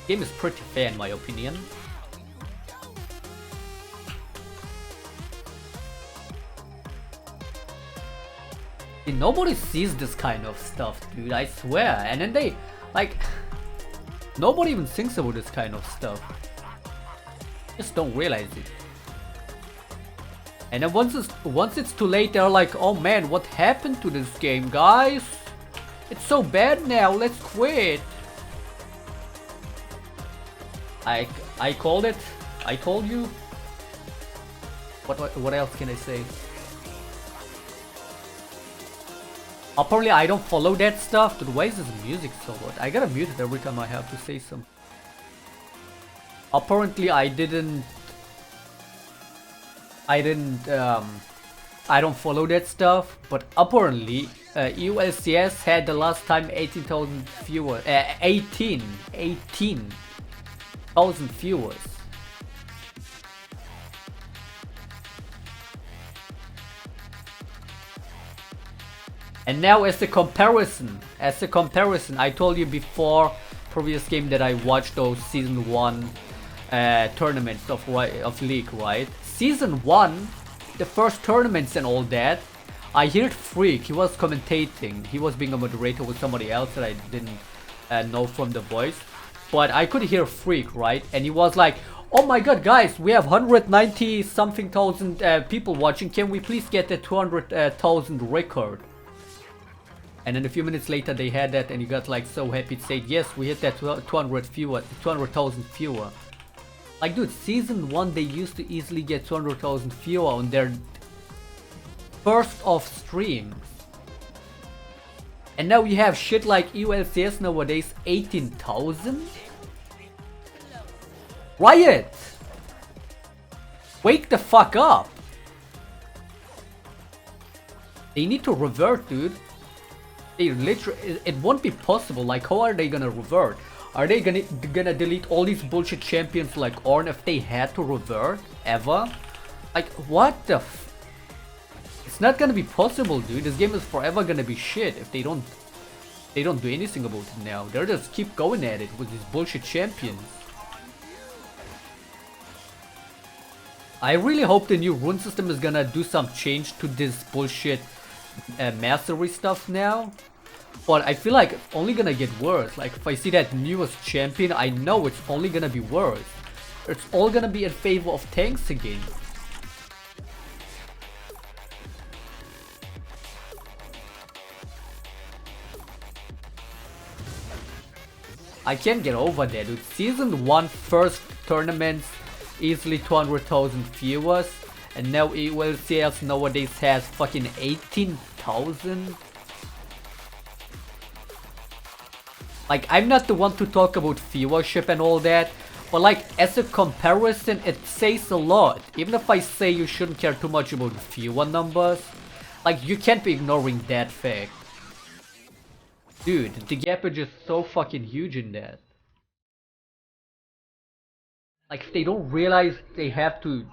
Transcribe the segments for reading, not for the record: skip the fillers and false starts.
Game is pretty fair in my opinion. Nobody sees this kind of stuff, dude, I swear. And then they, like, nobody even thinks about this kind of stuff. Just don't realize it. And then once it's too late, they're like, oh man, what happened to this game, guys? It's so bad now, let's quit. I called it. I told you. What else can I say? Apparently I don't follow that stuff. Dude, why is this music so loud? I gotta mute it every time I have to say something. Apparently I don't follow that stuff, but apparently ULCS had the last time 18,000 viewers, 18,000 viewers. And now as a comparison, I told you before previous game that I watched those season 1 tournaments of League, right? Season 1, the first tournaments and all that, I heard Freak, he was commentating, he was being a moderator with somebody else that I didn't know from the voice, but I could hear Freak, right? And he was like, oh my god guys, we have 190 something thousand people watching, can we please get the 200,000 record? And then a few minutes later they had that and he got like so happy to say, yes, we hit that 200,000 viewer. Like dude, season 1 they used to easily get 200,000 viewer on their first of streams. And now you have shit like ULCS nowadays, 18,000? Riot! Wake the fuck up! They need to revert, dude. They literally, it won't be possible. Like, how are they gonna revert? Are they gonna delete all these bullshit champions like Ornn if they had to revert ever? Like, what the f? It's not gonna be possible, dude. This game is forever gonna be shit if they don't do anything about it now. They'll just keep going at it with these bullshit champions. I really hope the new rune system is gonna do some change to this bullshit mastery stuff now, but I feel like it's only gonna get worse. Like if I see that newest champion, I know it's only gonna be worse. It's all gonna be in favor of tanks again. I can't get over that, dude. Season 1 first tournaments, easily 200,000 viewers. And now ULCS nowadays has fucking 18,000. Like, I'm not the one to talk about viewership and all that, but like, as a comparison, it says a lot. Even if I say you shouldn't care too much about viewer numbers, like, you can't be ignoring that fact. Dude, the gap is just so fucking huge in that. Like, if they don't realize they have to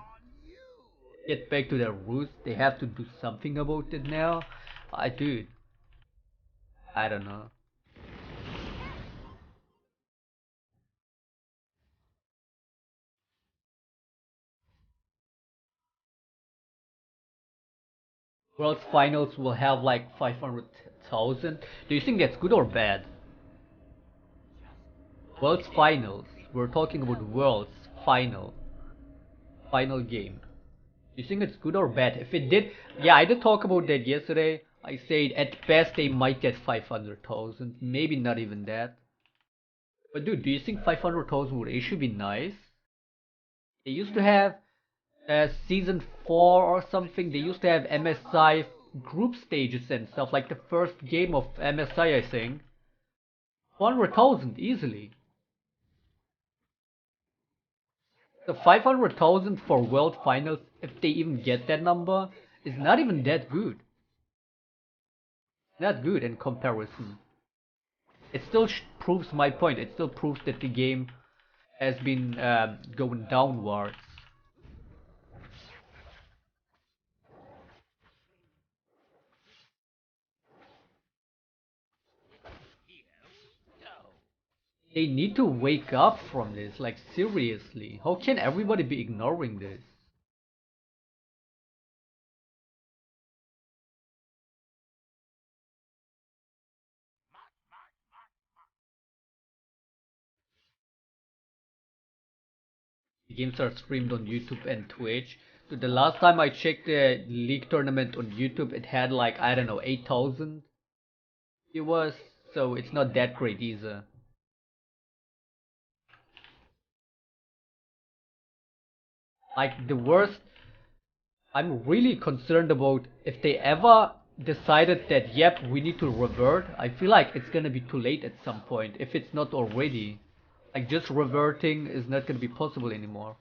get back to their roots, they have to do something about it now. Dude, I don't know. World Finals will have like 500,000. Do you think that's good or bad? World Finals. We're talking about World's final game. Do you think it's good or bad? If it did, yeah, I did talk about that yesterday. I said at best they might get 500,000, maybe not even that. But dude, do you think 500,000 would actually be nice? They used to have season 4 or something. They used to have MSI group stages and stuff, like the first game of MSI, I think. 100,000 easily. The 500,000 for World Finals, if they even get that number, is not even that good. Not good in comparison. It still proves my point. It still proves that the game has been going downwards. They need to wake up from this, like seriously. How can everybody be ignoring this? The games are streamed on YouTube and Twitch. So the last time I checked the league tournament on YouTube, it had like, I don't know, 8,000 viewers. So it's not that great either. Like the worst, I'm really concerned about if they ever decided that, yep, we need to revert. I feel like it's gonna be too late at some point, if it's not already. Like just reverting is not gonna be possible anymore.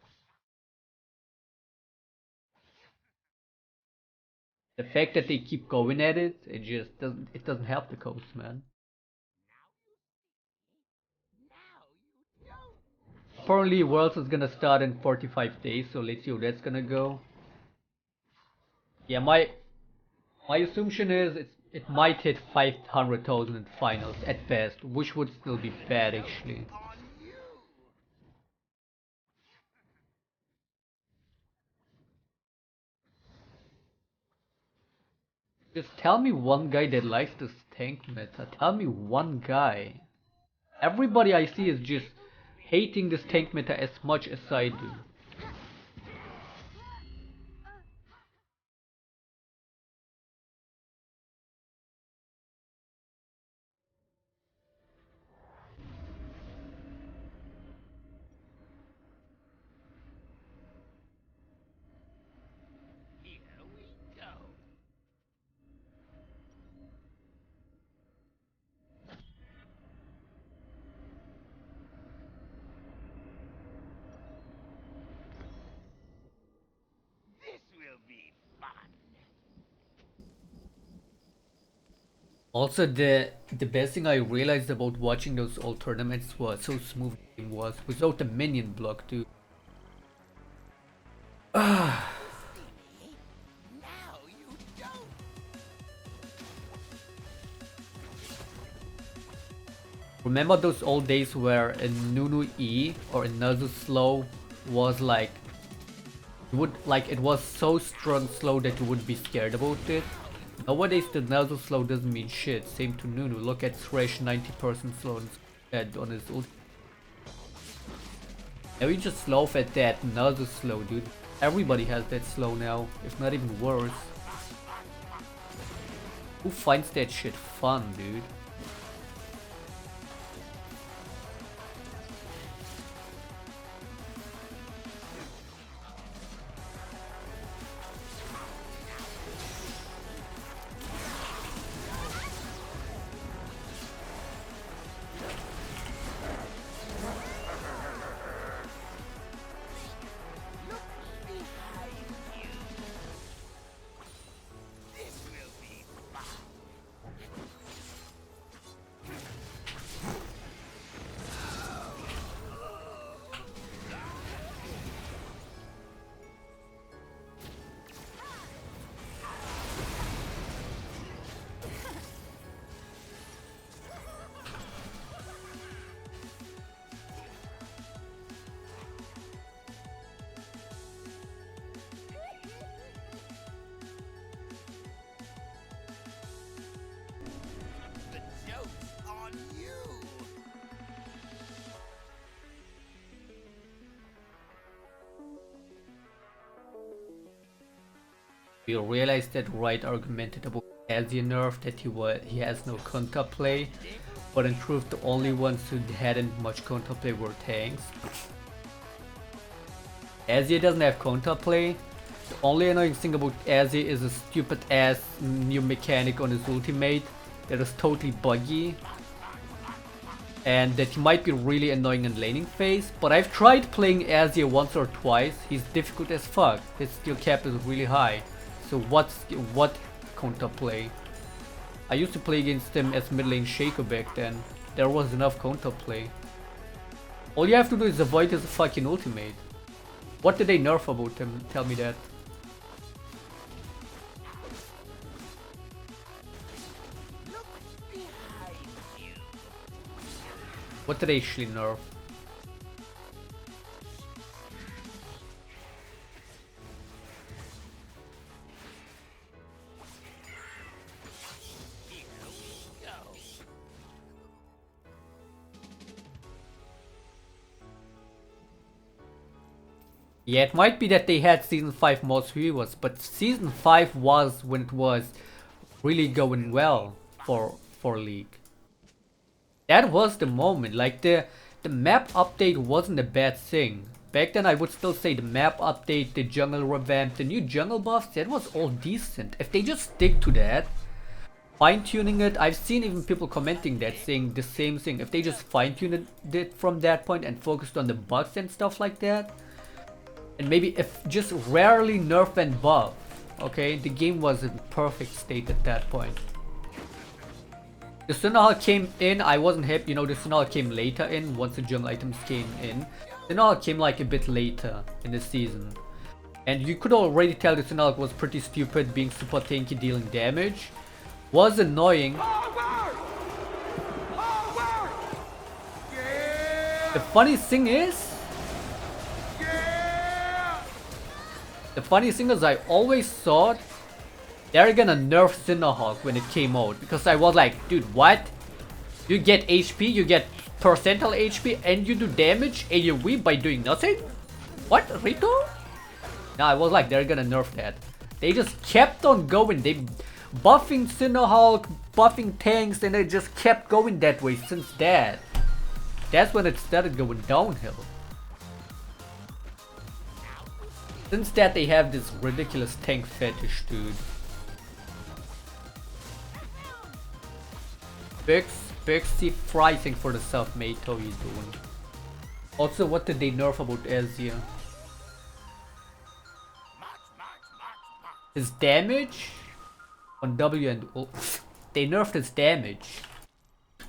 The fact that they keep going at it, it doesn't help the cause, man. Apparently Worlds is gonna start in 45 days, so let's see how that's gonna go. Yeah, my assumption is it might hit 500,000 in finals at best, which would still be bad actually. Just tell me one guy that likes this tank meta. Tell me one guy. Everybody I see is just hating this tank meta as much as I do. Also, the best thing I realized about watching those old tournaments was so smooth the game was without the minion block, dude. Remember those old days where a Nunu E or another slow was like it was so strong slow that you wouldn't be scared about it. Nowadays the Nazo slow doesn't mean shit. Same to Nunu. Look at Thresh 90% slow on his ult. Now we just laugh at that Nazo slow, dude. Everybody has that slow now, if not even worse. Who finds that shit fun, dude? We realized that Wright argumented about Azir nerf that he has no counter play, but in truth the only ones who hadn't much counter play were tanks. Azir doesn't have counter play. The only annoying thing about Azir is a stupid ass new mechanic on his ultimate that is totally buggy. And that might be really annoying in laning phase, but I've tried playing Azir once or twice. He's difficult as fuck. His skill cap is really high. So what counterplay? I used to play against him as mid lane Shaco back then. There was enough counterplay. All you have to do is avoid his fucking ultimate. What did they nerf about him? Tell me that. What did they actually nerf? Yeah, it might be that they had Season 5 most viewers, but Season 5 was when it was really going well for League. That was the moment, like the map update wasn't a bad thing. Back then I would still say the map update, the jungle revamp, the new jungle buffs, that was all decent. If they just stick to that, fine-tuning it, I've seen even people commenting that saying the same thing. If they just fine-tuned it from that point and focused on the bugs and stuff like that, and maybe if just rarely nerf and buff, okay, the game was in perfect state at that point. The Sunahal came in, I wasn't happy, you know, the Sunahal came later in, once the jungle items came in. The Sunahal came like a bit later in the season. And you could already tell the Sunahal was pretty stupid, being super tanky, dealing damage. Was annoying. The funny thing is, I always thought they're gonna nerf Cinderhawk when it came out, because I was like, dude, what? You get HP, you get percentile HP, and you do damage AoE by doing nothing? What, Rito? No, I was like, they're gonna nerf that. They just kept on going. They buffing Cinderhawk, buffing tanks, and they just kept going that way since that. That's when it started going downhill. Since that, they have this ridiculous tank fetish, dude. Bixie pricing for the self-made, how you doing? Also, what did they nerf about Azir? His damage on W and O. They nerfed his damage.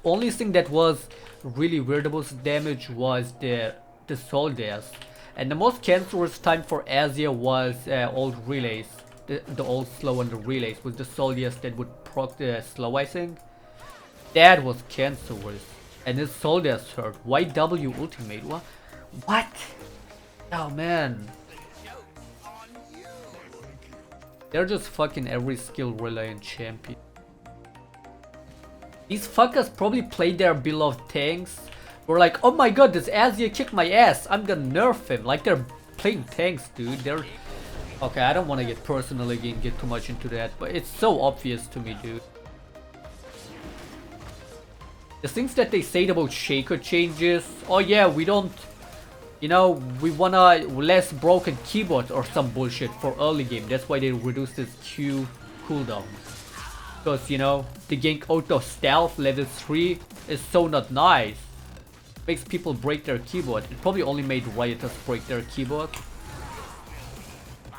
Only thing that was really weird about his damage was the soul dash. And the most cancerous time for Azir was old relays. The old slow on the relays with the soldiers that would proc the slow, I think. That was cancerous. And his soldiers hurt. Why W ultimate? What? Oh man. They're just fucking every skill reliant champion. These fuckers probably played their beloved tanks. We're like, oh my god, this Azir kicked my ass, I'm gonna nerf him. Like, they're playing tanks, dude. They're... Okay, I don't want to get personal again, get too much into that, but it's so obvious to me, dude. The things that they said about Shaco changes, oh yeah, we don't... You know, we want a less broken keyboard or some bullshit for early game. That's why they reduced this Q cooldown. Because, you know, the gank auto stealth level 3 is so not nice. Makes people break their keyboard. It probably only made rioters break their keyboard.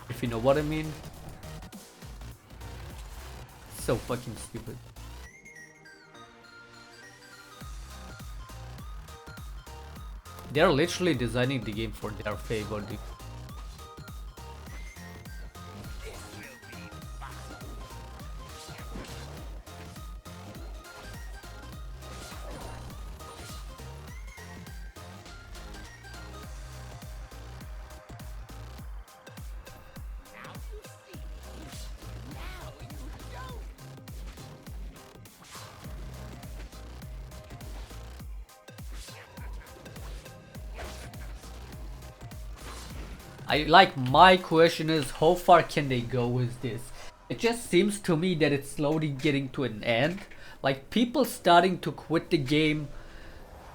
If you know what I mean. So fucking stupid. They're literally designing the game for their favor, dude. My question is, how far can they go with this? It just seems to me that it's slowly getting to an end. Like, people starting to quit the game,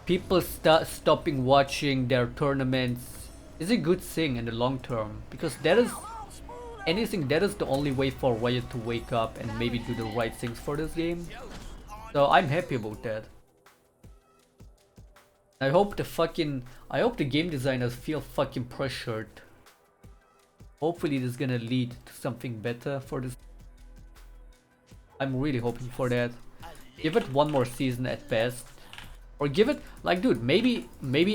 people stopping watching their tournaments is a good thing in the long term, because that is the only way for Riot to wake up and maybe do the right things for this game. So I'm happy about that. I hope the game designers feel fucking pressured. Hopefully this is gonna lead to something better for this. I'm really hoping for that. Give it one more season at best. Or give it, like, dude, maybe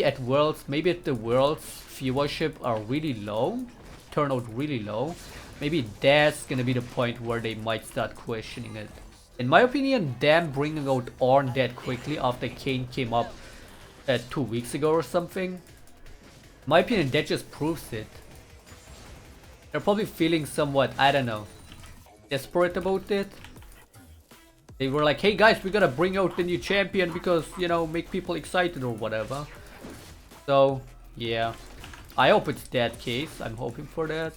at Worlds, maybe at the Worlds viewership are really low, turn out really low. Maybe that's gonna be the point where they might start questioning it. In my opinion, them bringing out Ornn that quickly after Kayn came up 2 weeks ago or something. In my opinion, that just proves it. They're probably feeling somewhat, I don't know, desperate about it. They were like, hey guys, we gotta bring out the new champion because, you know, make people excited or whatever. So, yeah. I hope it's that case. I'm hoping for that.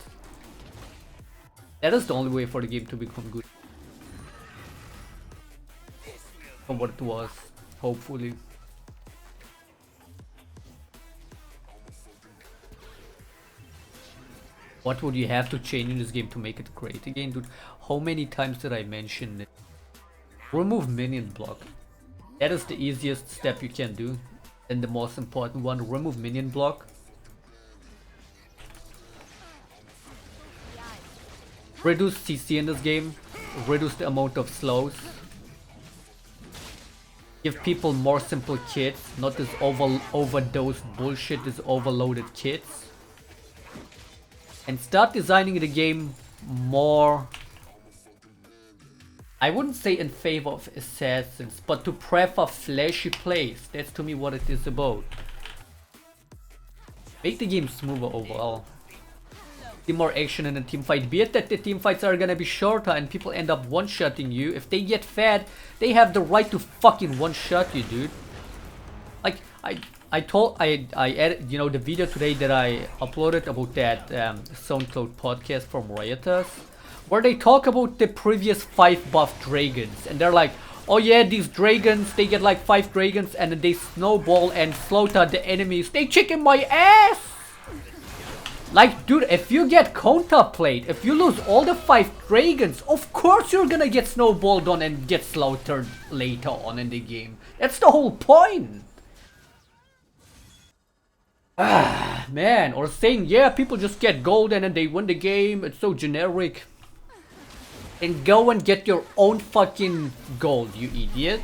That is the only way for the game to become good. From what it was, hopefully. What would you have to change in this game to make it great again, dude? How many times did I mention it? Remove minion block. That is the easiest step you can do. And the most important one, remove minion block. Reduce CC in this game. Reduce the amount of slows. Give people more simple kits, not this overdosed bullshit, this overloaded kits. And start designing the game more, I wouldn't say in favor of assassins, but to prefer flashy plays. That's to me what it is about. Make the game smoother overall. See more action in a team fight. Be it that the team fights are gonna be shorter and people end up one-shotting you. If they get fed, they have the right to fucking one-shot you, dude. Like, I added, you know, the video today that I uploaded about that SoundCloud podcast from Rioters, where they talk about the previous 5 buff dragons, and they're like, oh yeah, these dragons, they get like 5 dragons and then they snowball and slaughter the enemies. They kicking my ass! Like, dude, if you get counterplayed, if you lose all the 5 dragons, of course you're gonna get snowballed on and get slaughtered later on in the game. That's the whole point. Ah, man, or saying, yeah, people just get gold and then they win the game, it's so generic. And go and get your own fucking gold, you idiot.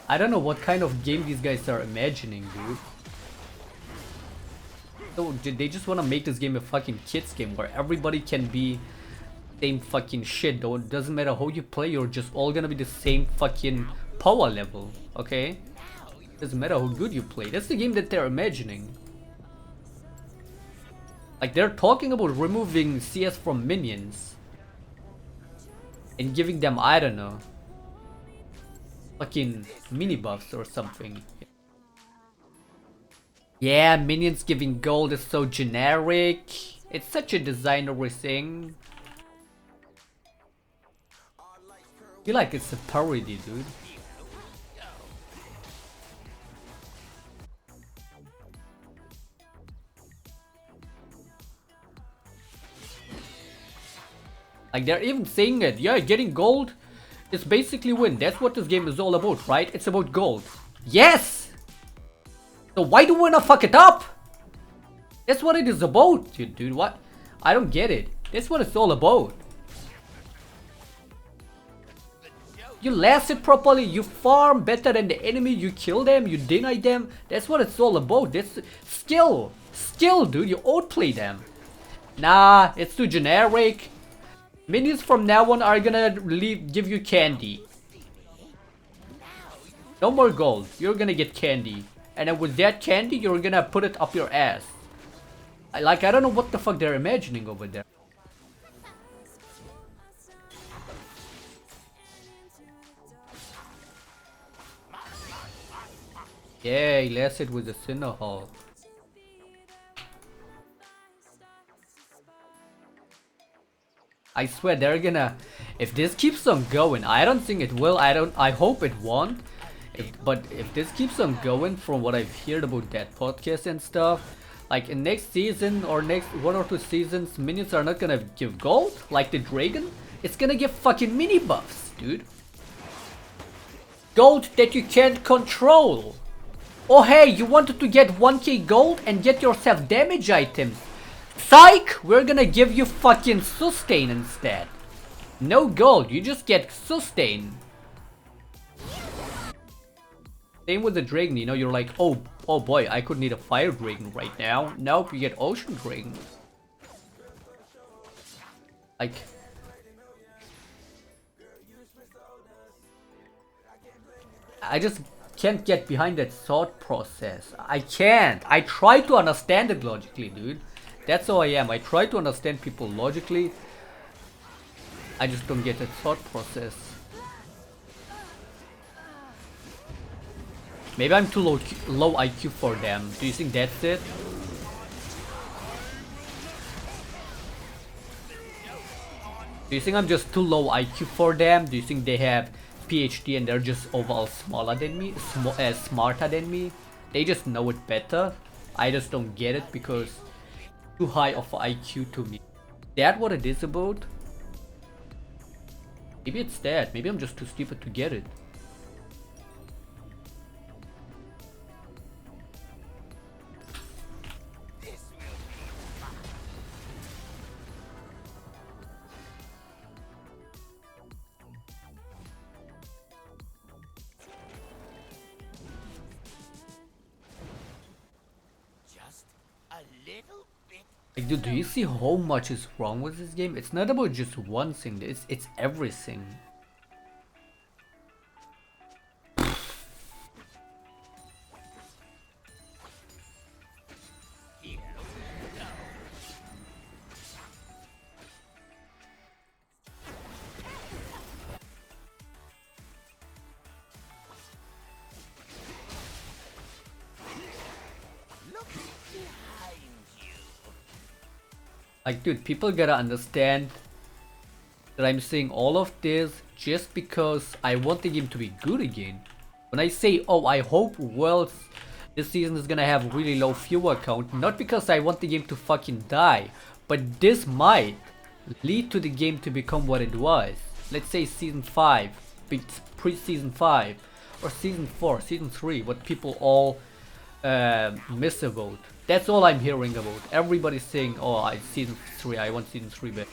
I don't know what kind of game these guys are imagining, dude. So, they just want to make this game a fucking kids game where everybody can be same fucking shit, though. It doesn't matter how you play, you're just all gonna be the same fucking power level, okay? Doesn't matter how good you play. That's the game that they're imagining. Like, they're talking about removing CS from minions and giving them, I don't know, fucking mini buffs or something. Yeah, minions giving gold is so generic. It's such a designery thing. I feel like it's a parody, dude. Like, they're even saying it. Yeah, getting gold is basically win. That's what this game is all about, right? It's about gold. Yes! So why do we wanna fuck it up? That's what it is about, dude. What? I don't get it. That's what it's all about. You last it properly, you farm better than the enemy, you kill them, you deny them. That's what it's all about. That's skill. Skill, dude. You outplay them. Nah, it's too generic. Minions from now on are gonna give you candy. No more gold. You're gonna get candy. And then with that candy, you're gonna put it up your ass. I don't know what the fuck they're imagining over there. Yeah, he lasted with the Sinner Hall. I swear they're gonna, if this keeps on going, I don't think it will, I hope it won't. But if this keeps on going, from what I've heard about that podcast and stuff, like in next season or next 1 or 2 seasons, minions are not gonna give gold like the dragon. It's gonna give fucking mini buffs, dude. Gold that you can't control. Oh hey, you wanted to get 1k gold and get yourself damage items. Psych! We're gonna give you fucking sustain instead. No gold, you just get sustain. Same with the dragon, you know, you're like, oh boy, I could need a fire dragon right now. Nope, you get ocean dragon. Like, I just can't get behind that thought process. I can't. I try to understand it logically, dude. That's how I am. I try to understand people logically. I just don't get that thought process. Maybe I'm too low IQ for them. Do you think that's it? Do you think I'm just too low IQ for them? Do you think they have PhD and they're just overall smaller than me? Smarter than me? They just know it better? I just don't get it because too high of IQ to me. Is that what it is about? Maybe it's that. Maybe I'm just too stupid to get it. Like, dude, do you see how much is wrong with this game? It's not about just one thing, it's everything. Like, dude, people gotta understand that I'm saying all of this just because I want the game to be good again. When I say, oh, I hope Worlds this season is gonna have really low viewer count, not because I want the game to fucking die, but this might lead to the game to become what it was. Let's say season 5, pre-season 5, or season 4, season 3, what people all miss about. That's all I'm hearing about. Everybody's saying, oh, season 3, I want season 3 back.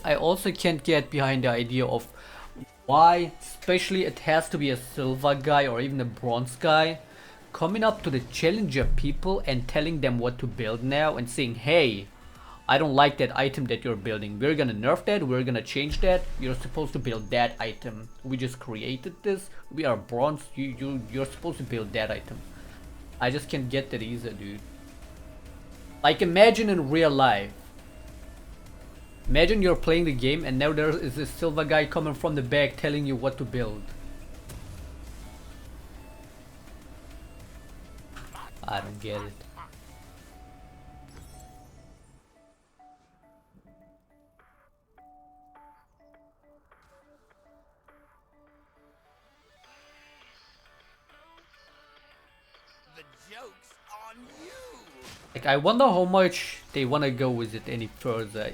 I also can't get behind the idea of why, especially it has to be a silver guy or even a bronze guy, coming up to the challenger people and telling them what to build now and saying, hey, I don't like that item that you're building. We're gonna nerf that, we're gonna change that. You're supposed to build that item. We just created this. We are bronze. You're supposed to build that item. I just can't get that either, dude. Like, imagine in real life. Imagine you're playing the game and now there is a silver guy coming from the back telling you what to build. I don't get it. The joke's on you. Like, I wonder how much they wanna go with it any further.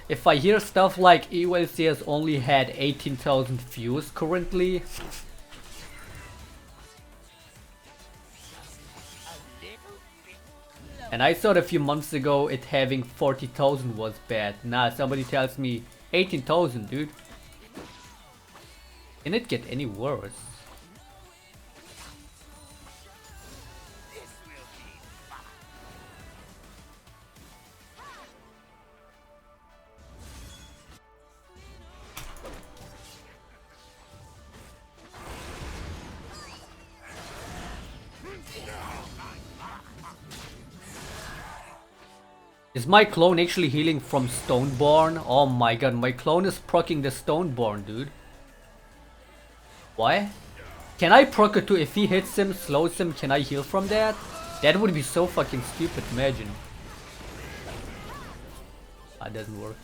If I hear stuff like EULC has only had 18,000 views currently. And I thought a few months ago it having 40,000 was bad. Nah, somebody tells me 18,000, dude. Can it get any worse? Is my clone actually healing from Stoneborn? Oh my god, my clone is proccing the Stoneborn, dude. Why? Can I proc it too? If he hits him, slows him, can I heal from that? That would be so fucking stupid, imagine. That doesn't work.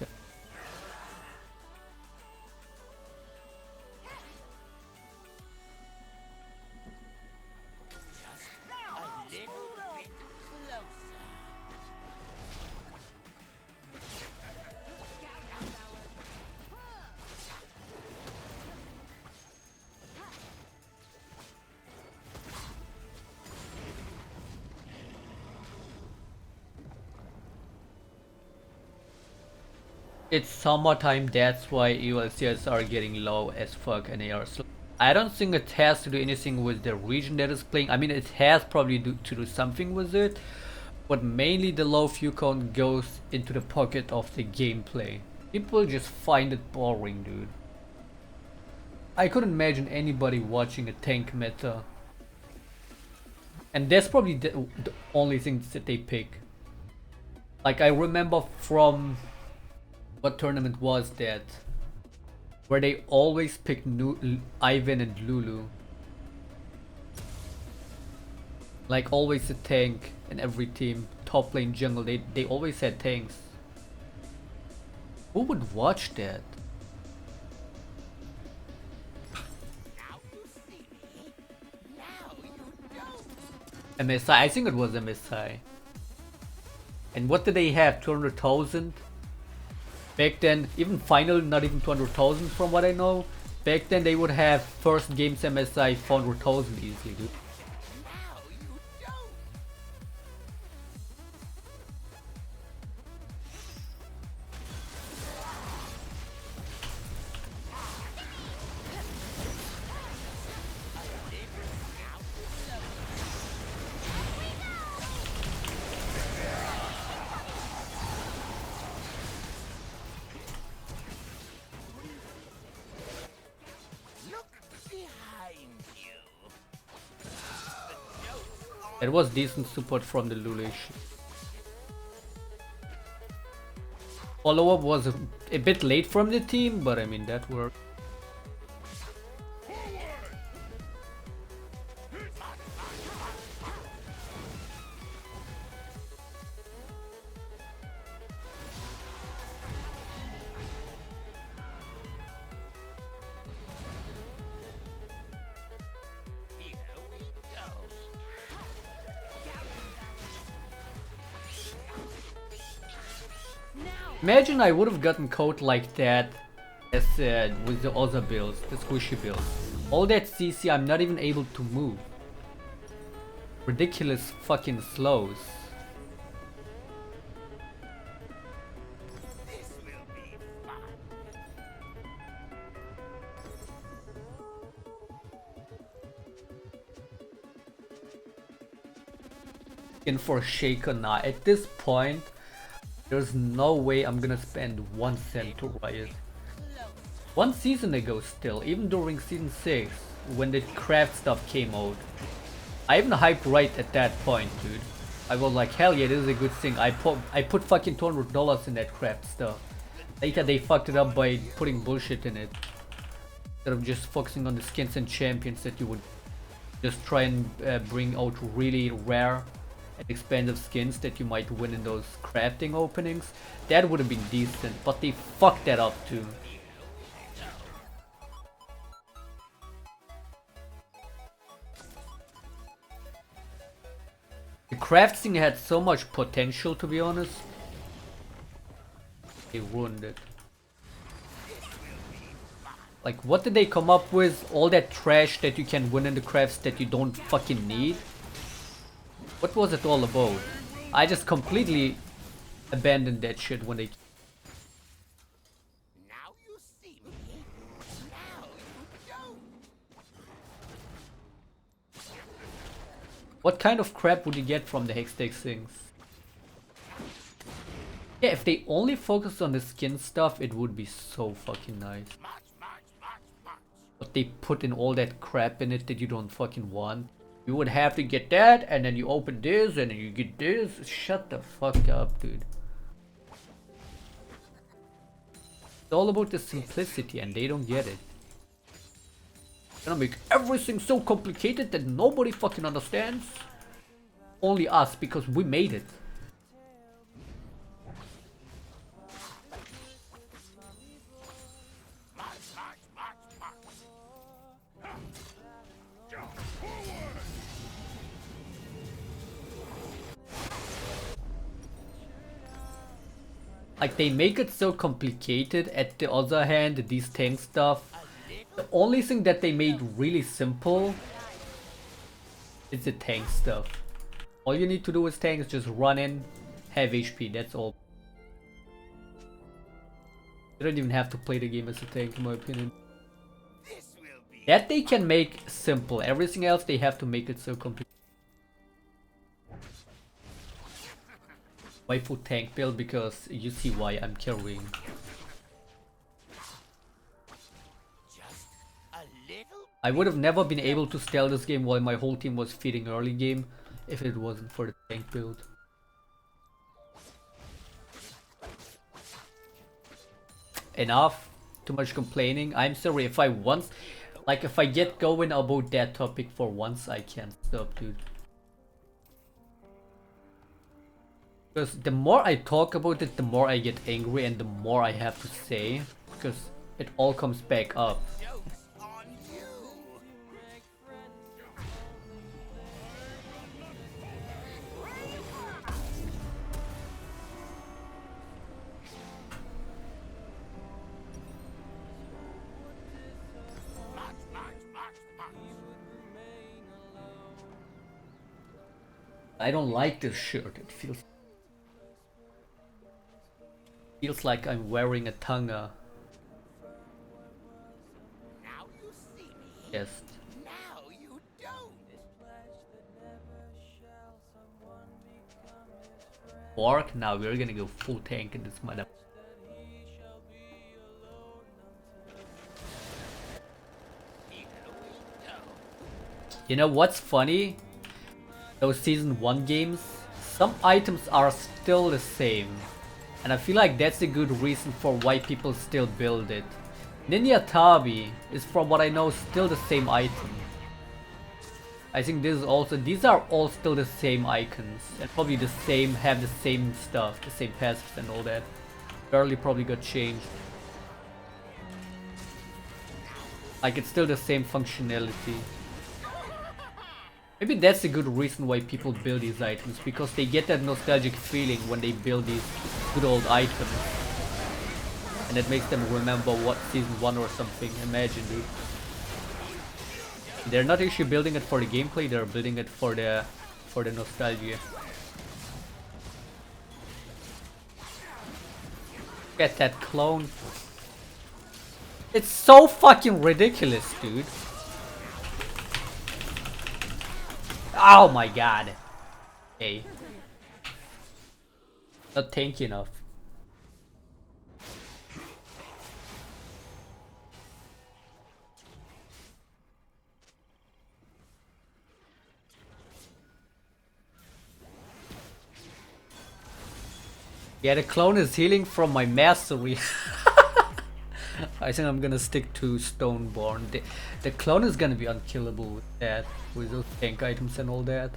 It's summertime, that's why ULCS are getting low as fuck and they are slow. I don't think it has to do anything with the region that is playing. I mean, it has probably to do something with it, but mainly the low view count goes into the pocket of the gameplay. People just find it boring, dude. I couldn't imagine anybody watching a tank meta. And that's probably the only thing that they pick. Like, I remember from... what tournament was that? Where they always picked Ivan and Lulu. Like always a tank in every team. Top lane jungle, they always had tanks. Who would watch that? MSI, I think it was MSI. And what did they have? 200,000? Back then, even final, not even 200,000 from what I know. Back then they would have first games MSI 400,000 easily, dude. It was decent support from the Lulish. Follow-up was a bit late from the team, but I mean that worked. Imagine I would have gotten code like that as with the other builds, the squishy builds. All that CC, I'm not even able to move. Ridiculous fucking slows. And for Shaclone now, at this point, there's no way I'm gonna spend 1 cent to Riot. 1 season ago still, even during season 6, when the craft stuff came out. I even hyped Riot at that point, dude. I was like, hell yeah, this is a good thing. I put fucking $200 in that craft stuff. Later they fucked it up by putting bullshit in it. Instead of just focusing on the skins and champions that you would just try and bring out really rare and expensive skins that you might win in those crafting openings. That would have been decent, but they fucked that up too. The crafting had so much potential, to be honest. They ruined it. Like, what did they come up with? All that trash that you can win in the crafts that you don't fucking need? What was it all about? I just completely abandoned that shit when they... Now you see me. Now you don't. What kind of crap would you get from the Hextech things? Yeah, if they only focused on the skin stuff, it would be so fucking nice. But they put in all that crap in it that you don't fucking want. You would have to get that, and then you open this, and then you get this. Shut the fuck up, dude. It's all about the simplicity, and they don't get it. Gonna make everything so complicated that nobody fucking understands. only us because we made it. Like, they make it so complicated. At the other hand, these tank stuff, the only thing that they made really simple is the tank stuff. All you need to do with tank is just run in, have HP, that's all. You don't even have to play the game as a tank, in my opinion. That they can make simple, everything else they have to make it so complicated. Waifu tank build, because you see why I'm carrying. I would have never been able to steal this game while my whole team was feeding early game if it wasn't for the tank build. Enough. Too much complaining. I'm sorry if I if I get going about that topic for once, I can't stop, dude. Because the more I talk about it, the more I get angry and the more I have to say. Because it all comes back up. I don't like this shirt. It feels like I'm wearing a tanga. Now you see me. Yes. Now you don't. Bork. Now we're gonna go full tank in this mother. You know what's funny? Those season 1 games, some items are still the same. And I feel like that's a good reason for why people still build it. Ninja Tabi is, from what I know, still the same item. I think this is also, these are all still the same icons. And probably the same, have the same stuff, the same passives and all that. Barely probably got changed. Like, it's still the same functionality. Maybe that's a good reason why people build these items, because they get that nostalgic feeling when they build these good old items. And it makes them remember what season 1 or something. Imagine, dude. They're not actually building it for the gameplay, they're building it for the nostalgia. Get that clone. It's so fucking ridiculous, dude. Oh my god. Hey. Not tanky enough. Yeah, the clone is healing from my mastery. I think I'm gonna stick to Stoneborn. The clone is gonna be unkillable with that, with those tank items and all that.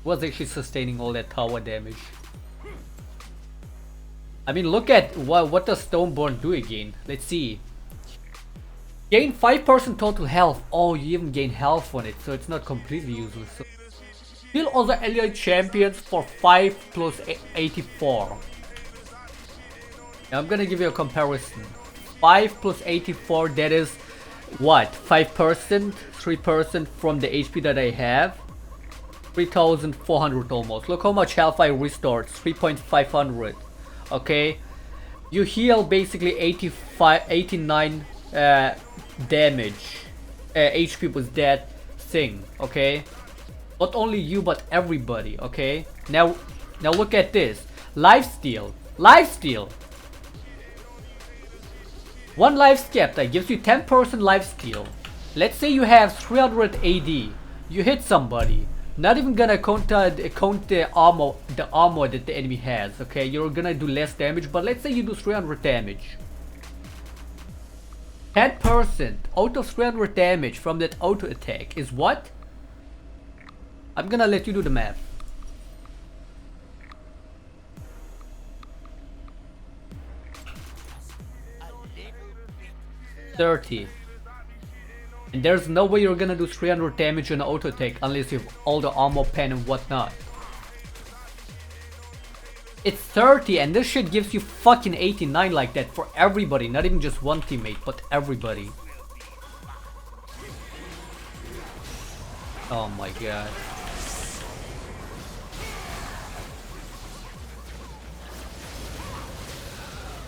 Was actually sustaining all that tower damage. I mean, look at what does Stoneborn do again? Let's see. Gain 5% total health. Oh, you even gain health on it, so it's not completely useless. So heal all the allied champions for 5 plus 84. Now I'm gonna give you a comparison. 5 plus 84, that is what? 5%? 3% from the HP that I have? 3,400 almost. Look how much health I restored. 3,500. Okay? You heal basically 89 damage. HP with that thing. Okay? Not only you, but everybody, okay? Now look at this. Lifesteal. Lifesteal. 1 life scatter gives you 10% lifesteal. Let's say you have 300 AD. You hit somebody. Not even gonna count the armor that the enemy has, okay? You're gonna do less damage, but let's say you do 300 damage. 10% auto 300 damage from that auto attack is what? I'm gonna let you do the math. A little bit 30. And there's no way you're gonna do 300 damage on auto attack unless you have all the armor pen and whatnot. It's 30 and this shit gives you fucking 89 like that for everybody, not even just one teammate, but everybody. Oh my god.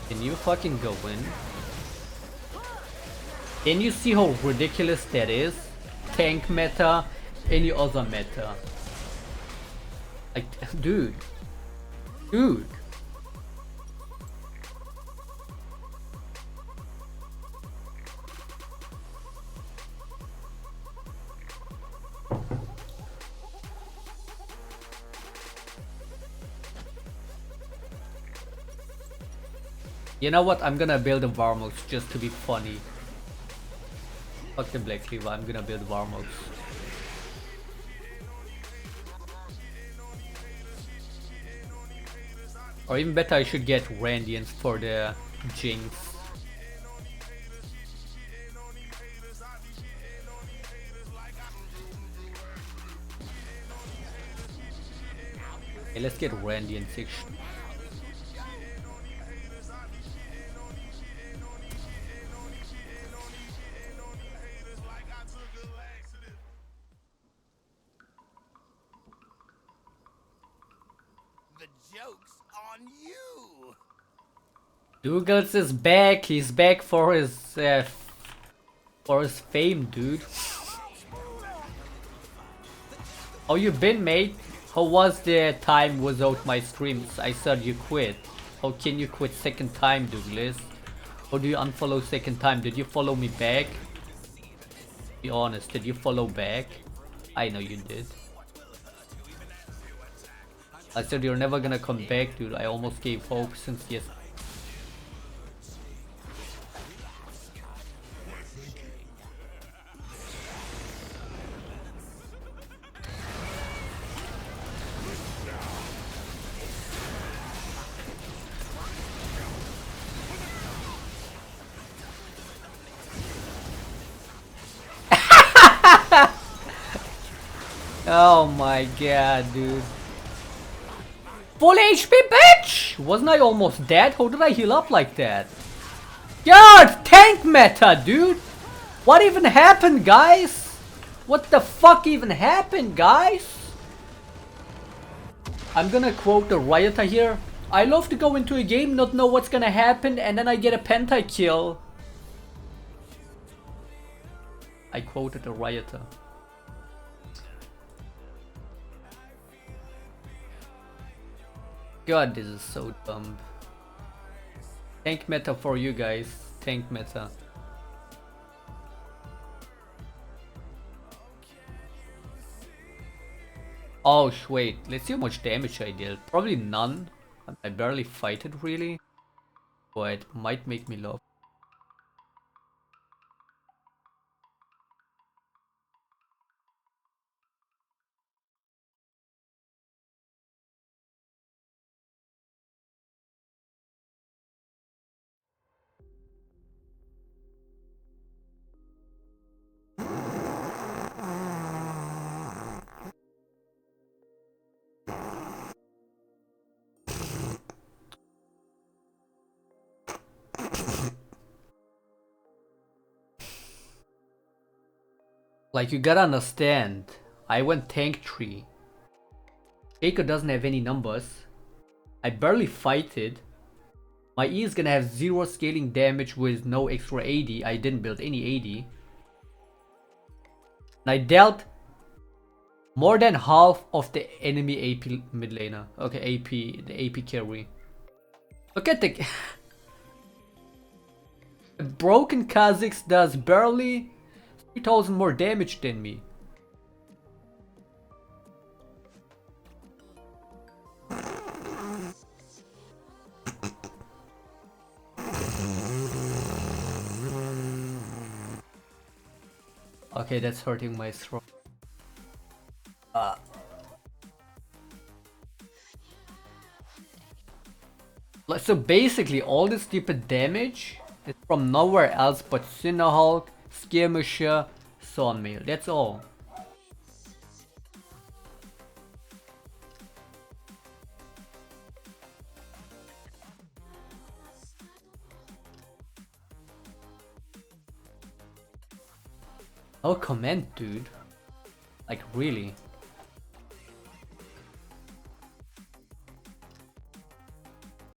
Can you fucking go in? Can you see how ridiculous that is? Tank meta, any other meta. Like, dude. Dude. You know what? I'm gonna build a Varmox just to be funny. Fuck the Black Cleaver, I'm gonna build Varmox. Or even better, I should get Randians for the Jinx. Okay, let's get Randian 6. the joke's on you. Douglas is back. He's back for his fame, dude. How you been, mate? How was the time without my streams? I said you quit. How can you quit second time, Douglas? How do you unfollow second time? Did you follow me back? Be honest, did you follow back? I know you did. I said you're never gonna come back, dude. I almost gave hope since yes. Oh my god, dude. Full HP, bitch! Wasn't I almost dead? How did I heal up like that? God, tank meta, dude! What even happened, guys? What the fuck even happened, guys? I'm gonna quote the Rioter here. I love to go into a game, not know what's gonna happen, and then I get a pentakill. I quoted the Rioter. God, this is so dumb. Tank meta for you guys. Tank meta. Oh, wait. Let's see how much damage I dealt. Probably none. I barely fight it really. But it might make me laugh. Like, you gotta understand, I went tank tree. Shaco doesn't have any numbers. I barely fight it. My E is gonna have 0 scaling damage with no extra AD. I didn't build any AD. And I dealt more than half of the enemy AP mid laner. Okay, AP, the AP carry. Look at the... Broken Kha'Zix does barely 3000 more damage than me. Okay, that's hurting my throat. So basically, all this stupid damage is from nowhere else but Cinderhulk, Skirmisher, Thornmail. That's all. Oh, comment, dude. Like, really?